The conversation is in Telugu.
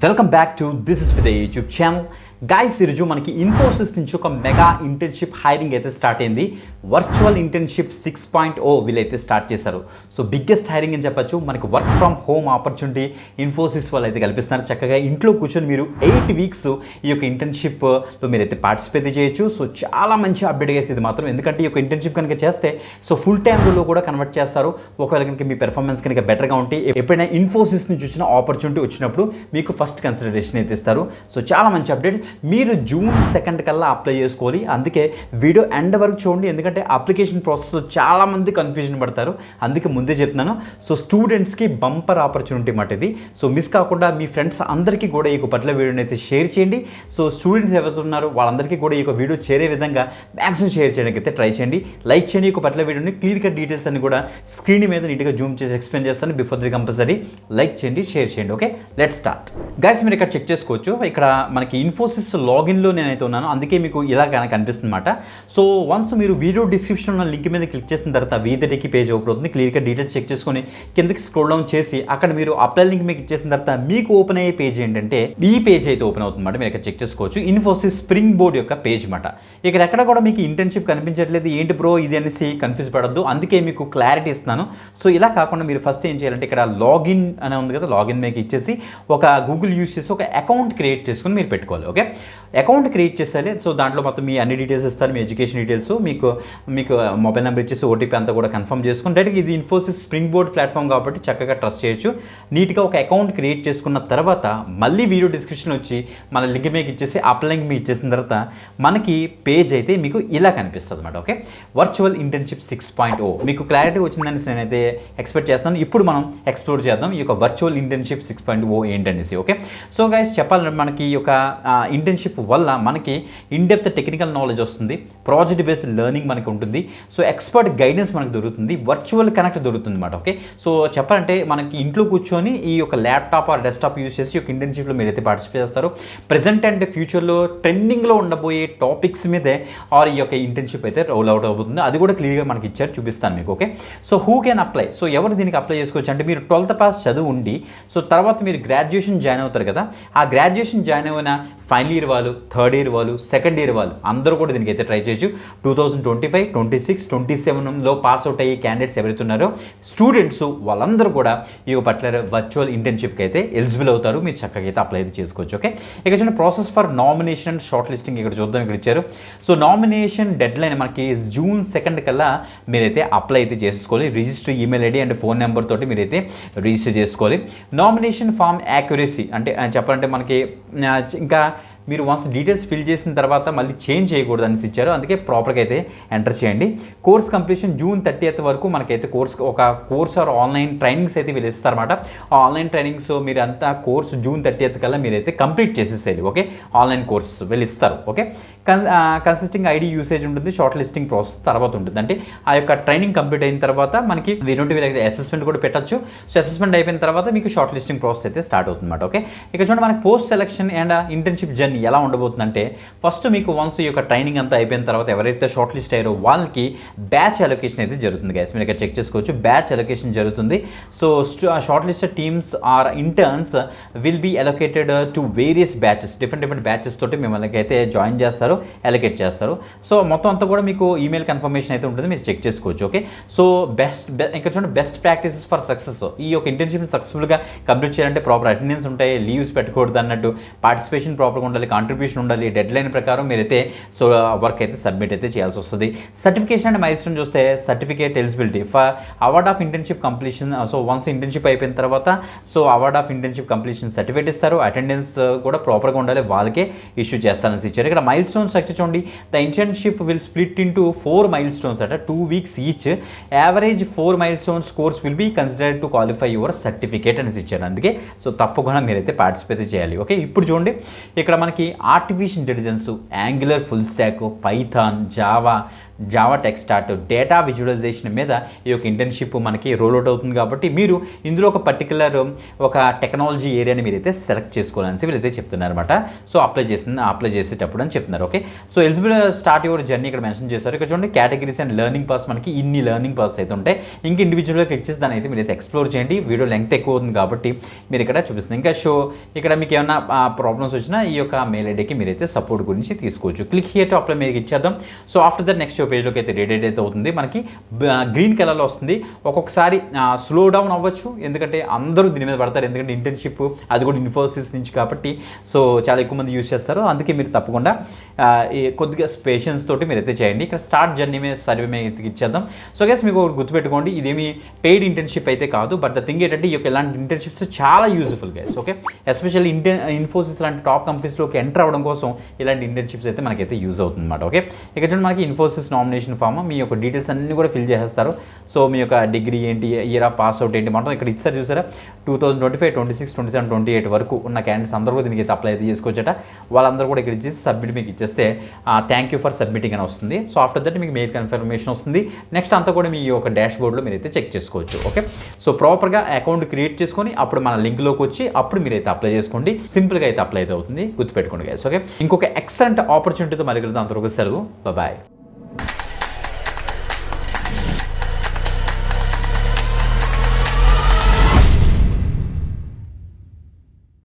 Welcome back to this is with YouTube channel. Guys, ఈరోజు మనకి ఇన్ఫోసిస్ నుంచి ఒక మెగా ఇంటర్న్షిప్ హైరింగ్ అయితే స్టార్ట్ అయింది. వర్చువల్ ఇంటర్న్షిప్ 6.0 వీళ్ళైతే స్టార్ట్ చేశారు. సో బిగ్గెస్ట్ హైరింగ్ అని చెప్పచ్చు. మనకి work from home opportunity Infosys వాళ్ళు అయితే కల్పిస్తున్నారు. చక్కగా ఇంట్లో కూర్చొని మీరు 8 వీక్స్ ఈ యొక్క ఇంటర్న్షిప్లో మీరైతే పార్టిసిపేట్ చేయొచ్చు. సో చాలా మంచి అప్డేట్ గైస్ ఇది మాత్రం. ఎందుకంటే ఈ యొక్క ఇంటర్న్షిప్ కనుక చేస్తే సో ఫుల్ టైమ్ రోల్లో కూడా కన్వర్ట్ చేస్తారు. ఒకవేళ కనుక మీ పెర్ఫార్మెన్స్ కనుక బెటర్గా ఉంటే ఎప్పుడైనా ఇన్ఫోసిస్ నుంచి వచ్చిన ఆపర్చునిటీ వచ్చినప్పుడు మీకు ఫస్ట్ కన్సిడరేషన్ అయితే ఇస్తారు. సో చాలా మంచి అప్డేట్. మీరు జూన్ 2 కల్లా అప్లై చేసుకోవాలి. అందుకే వీడియో ఎండ్ వరకు చూడండి. ఎందుకంటే అప్లికేషన్ ప్రాసెస్లో చాలామంది కన్ఫ్యూజన్ పడతారు. అందుకే ముందే చెప్తున్నాను. సో స్టూడెంట్స్కి బంపర్ ఆపర్చునిటీ మాట ఇది. సో మిస్ కాకుండా మీ ఫ్రెండ్స్ అందరికీ కూడా ఈ పట్ల వీడియోని అయితే షేర్ చేయండి. సో స్టూడెంట్స్ ఎవరు ఉన్నారో వాళ్ళందరికీ కూడా ఈ వీడియో చేరే విధంగా మ్యాక్సిమం షేర్ చేయడానికి అయితే ట్రై చేయండి. లైక్ చేయండి. ఈ పట్ల వీడియోని క్లియర్ కట్ డీటెయిల్స్ అన్ని కూడా స్క్రీన్ మీద నీట్గా జూమ్ చేసి ఎక్స్ప్లెయిన్ చేస్తాను. బిఫోర్ ది కంపల్సరీ లైక్ చేయండి, షేర్ చేయండి. Okay, let start. గైస్, మీరు ఇక్కడ చెక్ చేసుకోవచ్చు. ఇక్కడ మనకి ఇన్ఫోసిస్ లాగిన్లో నేనైతే ఉన్నాను. అందుకే మీకు ఇలా కనిపిస్తుంది అన్నమాట. సో వన్స్ మీరు వీడియో డిస్క్రిప్షన్ ఉన్న లింక్ మీద క్లిక్ చేసిన తర్వాత వీదటికి పేజ్ ఓపెన్ అవుతుంది. క్లియర్గా డీటెయిల్స్ చెక్ చేసుకొని కిందకి స్క్రోల్ డౌన్ చేసి అక్కడ మీరు అప్లై లింక్ మీకు ఇచ్చేసిన తర్వాత మీకు ఓపెన్ అయ్యే పేజ్ ఏంటంటే ఈ పేజ్ అయితే ఓపెన్ అవుతుంది అన్నమాట. మీరు ఇక్కడ చెక్ చేసుకోవచ్చు. ఇన్ఫోసిస్ స్ప్రింగ్ బోర్డ్ యొక్క పేజ్ అన్నమాట. ఇక్కడ ఎక్కడ కూడా మీకు ఇంటర్న్షిప్ కనిపించట్లేదు. ఏంటి బ్రో ఇది అనేసి కన్ఫ్యూజ్ పడద్దు. అందుకే మీకు క్లారిటీ ఇస్తున్నాను. సో ఇలా కాకుండా మీరు ఫస్ట్ ఏం చేయాలంటే ఇక్కడ లాగిన్ అనే ఉంది కదా, లాగిన్ మీకు ఇచ్చేసి ఒక గూగుల్ యూస్ చేసి ఒక అకౌంట్ క్రియేట్ చేసుకుని మీరు పెట్టుకోవాలి. ఓకే, అకౌంట్ క్రియేట్ చేసేయాలి. సో దాంట్లో మొత్తం మీ అన్ని డీటెయిల్స్ ఇస్తారు. మీ ఎడ్యుకేషన్ డీటెయిల్స్, మీకు మొబైల్ నెంబర్ ఇచ్చేసి ఓటీపీ అంతా కూడా కన్ఫర్మ్ చేసుకుని డైరెక్ట్గా ఇది ఇన్ఫోసిస్ స్ప్రింగ్ బోర్డ్ ప్లాట్ఫామ్ కాబట్టి చక్కగా ట్రస్ట్ చేయొచ్చు. నీట్గా ఒక అకౌంట్ క్రియేట్ చేసుకున్న తర్వాత మళ్ళీ వీడియో డిస్క్రిప్షన్ వచ్చి మన లింక్ మీకు ఇచ్చేసి అప్లై లింక్ మీకు ఇచ్చేసిన తర్వాత మనకి పేజ్ అయితే మీకు ఇలా కనిపిస్తుంది అన్నమాట. ఓకే, వర్చువల్ ఇంటర్న్షిప్ 6.0 మీకు క్లారిటీ వచ్చిందని నేనైతే ఎక్స్పెక్ట్ చేస్తాను. ఇప్పుడు మనం ఎక్స్ప్లోర్ చేద్దాం ఈ యొక్క వర్చువల్ ఇంటర్న్షిప్ 6.0 ఏంటనేసి. ఓకే, సో గైస్ చెప్పాలంటే మనకి ఈ యొక్క ఇంటర్న్షిప్ వల్ల మనకి ఇన్డెప్త్ టెక్నికల్ నాలెడ్జ్ వస్తుంది. ప్రాజెక్ట్ బేస్డ్ లెర్నింగ్ మనకి ఉంటుంది. సో ఎక్స్పర్ట్ గైడెన్స్ మనకు దొరుకుతుంది. వర్చువల్ కనెక్ట్ దొరుకుతుంది అన్నమాట. ఓకే, సో చెప్పాలంటే మనకి ఇంట్లో కూర్చొని ఈ యొక్క ల్యాప్టాప్ ఆర్ డెస్క్టాప్ యూస్ చేసి ఈ యొక్క ఇంటర్న్షిప్లో మీరైతే పార్టిసిపేట్ చేస్తారు. ప్రెజెంట్ అండ్ ఫ్యూచర్లో ట్రెండింగ్లో ఉండబోయే టాపిక్స్ మీదే ఆర్ ఈ యొక్క ఇంటర్న్షిప్ అయితే రోల్ అవుట్ అవుతుంది. అది కూడా క్లియర్గా మనకి ఇచ్చారు, చూపిస్తాను మీకు. Okay, so who can apply? So ఎవరు దీనికి అప్లై చేసుకోవచ్చు అంటే మీరు 12th పాస్ చదువు ఉండి సో తర్వాత మీరు గ్రాడ్యుయేషన్ జాయిన్ అవుతారు కదా, ఆ గ్రాడ్యుయేషన్ జాయిన్ అయిన ఫైనల్ ఇయర్ వాళ్ళు, థర్డ్ ఇయర్ వాళ్ళు, సెకండ్ ఇయర్ వాళ్ళు అందరూ కూడా దీనికి అయితే ట్రై చేయొచ్చు. 2025, 26, 27లో పాస్ అవుట్ అయ్యే క్యాండిడేట్స్ ఎవరైతే ఉన్నారో స్టూడెంట్స్ వాళ్ళందరూ కూడా ఈ పర్టికులర్ వర్చువల్ ఇంటర్న్షిప్కి అయితే ఎలిజిబుల్ అవుతారు. మీరు చక్కగా అయితే అప్లై అయితే చేసుకోవచ్చు. ఓకే, ఇక చూడండి process for nomination and short listing ఇక్కడ చూద్దాం. ఇక్కడ ఇచ్చారు. సో నామినేషన్ డెడ్ లైన్ మనకి జూన్ 2 కల్లా మీరైతే అప్లై అయితే చేసుకోవాలి. Register email ID and phone number తోటి మీరైతే రిజిస్టర్ చేసుకోవాలి. నామినేషన్ ఫామ్ యాక్యురసీ అంటే చెప్పాలంటే మనకి ఇంకా మీరు వన్స్ డీటెయిల్స్ ఫిల్ చేసిన తర్వాత మళ్ళీ చేంజ్ చేయకూడదు అనేసి ఇచ్చారు. అందుకే ప్రాపర్గా అయితే ఎంటర్ చేయండి. కోర్స్ కంప్లీషన్ జూన్ 30th వరకు మనకైతే కోర్స్ ఆర్ ఆన్లైన్ ట్రైనింగ్స్ అయితే వీళ్ళు ఇస్తారన్నమాట. ఆ ఆన్లైన్ ట్రైనింగ్స్ మీరు అంతా కోర్స్ జూన్ 30th కల్లా మీరైతే కంప్లీట్ చేసేసేయాలి. ఓకే, ఆన్లైన్ కోర్స్ వీళ్ళు ఇస్తారు. ఓకే, కన్సిస్టింగ్ ఐడి యూసేజ్ ఉంటుంది. షార్ట్ లిస్టింగ్ ప్రాసెస్ తర్వాత ఉంటుంది. అంటే ఆ యొక్క ట్రైనింగ్ కంప్లీట్ అయిన తర్వాత మనకి వీళ్ళకి అసెస్మెంట్ కూడా పెట్టచ్చు. సో అసెస్మెంట్ అయిపోయిన తర్వాత మీకు షార్ట్ లిస్టింగ్ ప్రాసెస్ అయితే స్టార్ట్ అవుతుంది అన్నమాట. ఓకే, ఇక చూడండి మనకి post selection and internship journey ఎలా ఉండబోతుందంటే ఫస్ట్ మీకు వన్స్ ఈ యొక్క ట్రైనింగ్ అంతా అయిపోయిన తర్వాత ఎవరైతే షార్ట్ లిస్ట్ అయ్యారో వాళ్ళకి బ్యాచ్ అలొకేషన్ అయితే జరుగుతుంది. గైస్ మీరు ఇక్కడ చెక్ చేసుకోవచ్చు. బ్యాచ్ అలొకేషన్ జరుగుతుంది. So short listed teams or interns will be allocated to various batches. Different batches తోటి మిమ్మల్ని అయితే జాయిన్ చేస్తారు, అలొకేట్ చేస్తారు. సో మొత్తం అంతా కూడా మీకు ఈమెయిల్ కన్ఫర్మేషన్ అయితే ఉంటుంది. మీరు చెక్ చేసుకోవచ్చు. ఓకే, సో ఇక్కడ చూడండి బెస్ట్ ప్రాక్టీసెస్ ఫర్ సక్సెస్. ఈ యొక్క ఇంటర్న్షిప్ సక్సెస్ఫుల్గా కంప్లీట్ చేయాలంటే ప్రాపర్ అటెండెన్స్ ఉంటాయి, లీవ్స్ పెట్టకూడదు అన్నట్టు, పార్టిసిపేషన్ ప్రాపర్గా ఉండాలి, కాంట్రిబ్యూషన్ ఉండాలి, డెడ్ లైన్ ప్రకారం మీరైతే సో వర్క్ అయితే సబ్మిట్ అయితే చేయాల్సి వస్తుంది. సర్టిఫికేషన్ అండ్ మైల్ స్టోన్ చూస్తే certificate eligibility for award of internship completion. So once internship అయిపోయిన తర్వాత so award of internship completion certificate ఇస్తారు. అటెండెన్స్ కూడా ప్రాపర్గా ఉండాలి, వాళ్ళకే ఇష్యూ చేస్తారని ఇచ్చారు. ఇక్కడ మైల్ స్టోన్స్ స్ట్రక్చర్ చూడండి. The internship will split into 4 mile stones at 2 weeks each. Average 4 mile stones course will be considered to qualify your certificate అని ఇచ్చారు. అందుకే సో తప్పకుండా మీరైతే పార్టిసిపేట్ చేయాలి. ఓకే, ఇప్పుడు చూడండి ఇక్కడ మనకి artificial intelligence, Angular full stack, Python, Java, Java tech start, data visualisation మీద ఈ యొక్క ఇంటర్న్షిప్ మనకి రోల్ అవుట్ అవుతుంది కాబట్టి మీరు ఇందులో ఒక పర్టికులర్ ఒక టెక్నాలజీ ఏరియాని మీరైతే సెలెక్ట్ చేసుకోవాలని వీళ్ళైతే చెప్తున్నారు అనమాట. సో అప్లై చేసేటప్పుడు అని చెప్తున్నారు. Okay, so eligible start your journey ఇక్కడ మెన్షన్ చేశారు. ఇక్కడ చూడండి కేటగిరీస్ అండ్ లెర్నింగ్ పాస్, మనకి ఇన్ని లెర్నింగ్ పాస్ అయితే ఉంటాయి. ఇంకా ఇండివిజువల్గా క్లిక్ చేసి దాన్ని అయితే మీరైతే ఎక్స్ప్లోర్ చేయండి. వీడియో లెంగ్త్ ఎక్కువ అవుతుంది కాబట్టి మీరు ఇక్కడ చూపిస్తుంది. ఇంకా ఇక్కడ మీకు ఏమైనా ప్రాబ్లమ్స్ వచ్చినా ఈ యొక్క మెయిల్ ఐడికి మీరైతే సపోర్ట్ గురించి తీసుకోవచ్చు. క్లిక్ హియర్ టు అప్లై మీకు ఇచ్చేద్దాం. సో ఆఫ్టర్ దట్ నెక్స్ట్ పేజ్లోకి అయితే రేడెడ్ అయితే అవుతుంది. మనకి గ్రీన్ కలర్లో వస్తుంది. ఒక్కొక్కసారి స్లో డౌన్ అవ్వచ్చు, ఎందుకంటే అందరూ దీని మీద పడతారు. ఎందుకంటే ఇంటర్న్షిప్ అది కూడా ఇన్ఫోసిస్ నుంచి కాబట్టి సో చాలా ఎక్కువ మంది యూజ్ చేస్తారు. అందుకే మీరు తప్పకుండా కొద్దిగా పేషెన్స్ తోటి మీరైతే చేయండి. ఇక్కడ స్టార్ట్ జర్నీ మీద సర్వే మీద ఇచ్చేద్దాం. సో గైస్ మీకు గుర్తుపెట్టుకోండి, ఇదేమి పెయిడ్ ఇంటర్న్షిప్ అయితే కాదు. బట్ ద థింగ్ ఏంటంటే ఈ యొక్క ఇలాంటి ఇంటర్న్షిప్స్ చాలా useful guys. Okay, especially Infosys లాంటి టాప్ కంపెనీస్లోకి ఎంటర్ అవ్వడం కోసం ఇలాంటి ఇంటర్న్షిప్స్ అయితే మనకైతే యూజ్ అవుతుంది అనమాట. ఓకే, ఇక్కడ చూడండి మనకి ఇన్ఫోసిస్ నామినేషన్ ఫామ్, మీ యొక్క డీటెయిల్స్ అన్ని కూడా ఫిల్ చేసేస్తారు. సో మీ యొక్క డిగ్రీ ఏంటి, ఇయర్ ఆఫ్ పాస్ అవుట్ ఏంటి, మొత్తం ఇక్కడ ఇచ్చారు చూసారా. 2025, 26, 27, 28 వరకు ఉన్న క్యాండిడేట్స్ అందరూ కూడా దీనికి అయితే అప్లై అయితే చేసుకోవచ్చట. వాళ్ళందరూ కూడా ఇక్కడ ఇచ్చేసి సబ్మిట్ మీకు ఇచ్చేస్తే థ్యాంక్ యూ ఫర్ సబ్మిటింగ్ అని వస్తుంది. సో ఆఫ్టర్ దట్ మీకు మెయిల్ కన్ఫర్మేషన్ వస్తుంది. నెక్స్ట్ అంతా కూడా మీ యొక్క డాష్ బోర్డ్లో మీరైతే చెక్ చేసుకోవచ్చు. ఓకే, సో ప్రాపర్గా అకౌంట్ క్రియేట్ చేసుకొని అప్పుడు మన లింక్లోకి వచ్చి అప్పుడు మీరైతే అప్లై చేసుకోండి. సింపుల్గా అయితే అప్లై అయితే అవుతుంది, గుర్తుపెట్టుకోండి గైస్. ఓకే, ఇంకొక ఎక్సలెంట్ ఆపర్చునిటీతో మళ్ళీ కలుద్దాం. అంతవరకు సెలవు, బాయ్.